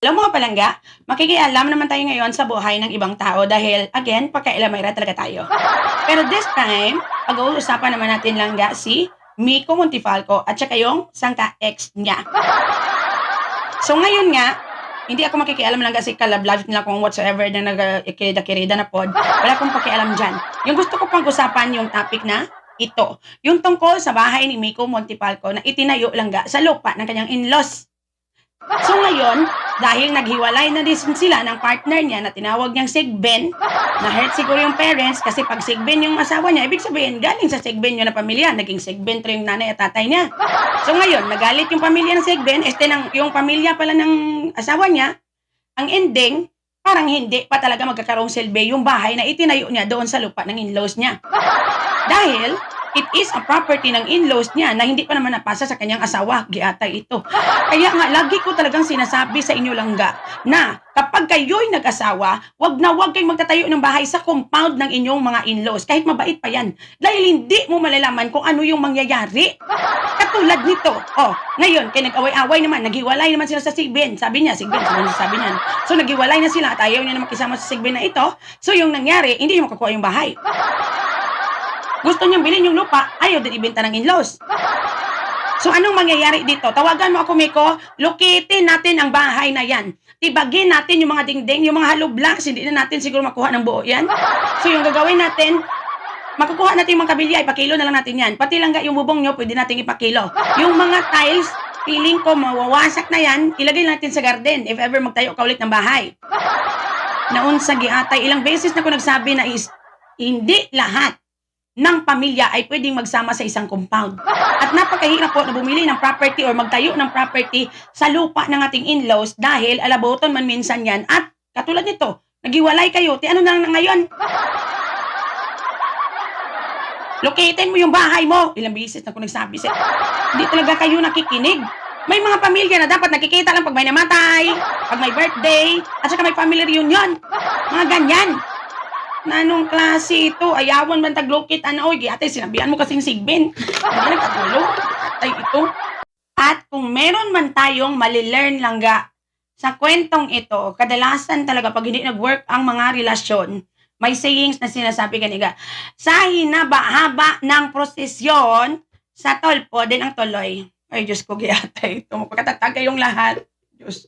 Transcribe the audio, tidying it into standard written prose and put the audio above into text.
Alam mo nga palangga, makikialam naman tayo ngayon sa buhay ng ibang tao dahil, again, pagkailamayra talaga tayo. Pero this time, pag-uusapan naman natin langga si Miko Montifalco at saka yung sangka ex niya. So ngayon nga, hindi ako makikialam lang kasi kalablab nila kung whatsoever na nag-kirida-kirida na pod. Wala akong pakialam dyan. Yung gusto ko pang usapan yung topic na ito. Yung tungkol sa bahay ni Miko Montipalco na itinayo langga sa lupa ng kanyang in-laws. So ngayon, dahil naghiwalay na din sila ng partner niya na tinawag niyang Sigben, na-hurt siguro yung parents kasi pag Sigben yung asawa niya, ibig sabihin galing sa Sigben yun na pamilya, naging Sigben to yung nanay at tatay niya. So ngayon, nagalit yung pamilya ng Sigben, yung pamilya pala ng asawa niya, ang ending, parang hindi pa talaga magkakaroong silbi yung bahay na itinayo niya doon sa lupa ng in-laws niya. Dahil, it is a property ng in-laws niya na hindi pa naman napasa sa kanyang asawa. Giatay ito. Kaya nga, lagi ko talagang sinasabi sa inyo langga na kapag kayo'y nag-asawa, wag na wag kayong magtatayo ng bahay sa compound ng inyong mga in-laws. Kahit mabait pa yan. Dahil hindi mo malalaman kung ano yung mangyayari. Katulad nito. Oh, ngayon, kaya nag-away-away naman, naghiwalay naman sila sa Sigben. Sabi niya, sabi niya. So, naghiwalay na sila at ayaw niya na makisama sa Sigben na ito. So, yung nangyari, hindi niya makakuha yung bahay. Gusto niyang bilhin yung lupa, ayaw din ibenta ng in-laws. So anong mangyayari dito? Tawagan mo ako, Miko, locatin natin ang bahay na yan. Tibagin natin yung mga dingding, yung mga hollow blocks, hindi na natin siguro makuha ng buo yan. So yung gagawin natin, makukuha natin yung mga kabilya, ipakilo na lang natin yan. Pati lang yung bubong nyo, pwede natin ipakilo. Yung mga tiles, feeling ko mawawasak na yan, ilagay natin sa garden if ever magtayo ka ulit ng bahay. Naun sa giatay, ilang beses na ko nagsabi na hindi lahat ng pamilya ay pwedeng magsama sa isang compound. At napakahirap po na bumili ng property or magtayo ng property sa lupa ng ating in-laws dahil alaboton man minsan yan. At katulad nito, naghiwalay kayo, ano na ngayon? Locatin mo yung bahay mo. Ilang beses na ko nagsabi sa hindi talaga kayo nakikinig. May mga pamilya na dapat nakikita lang pag may namatay, pag may birthday, at saka may family reunion. Mga ganyan. Nanong klase ito? Ayawan man taglukit, oy, ate, sinabihan mo kasing Sigben. Hindi nagkatulog. Atay ito. At kung meron man tayong malilearn langga sa kwentong ito, kadalasan talaga pag hindi nag-work ang mga relasyon, may sayings na sinasabi ganiga, sa hinaba-haba ng prosesyon, sa tolpo din ang tuloy. Ay, Diyos ko, giyatay ito. Magpakatatag kayong lahat. Diyos.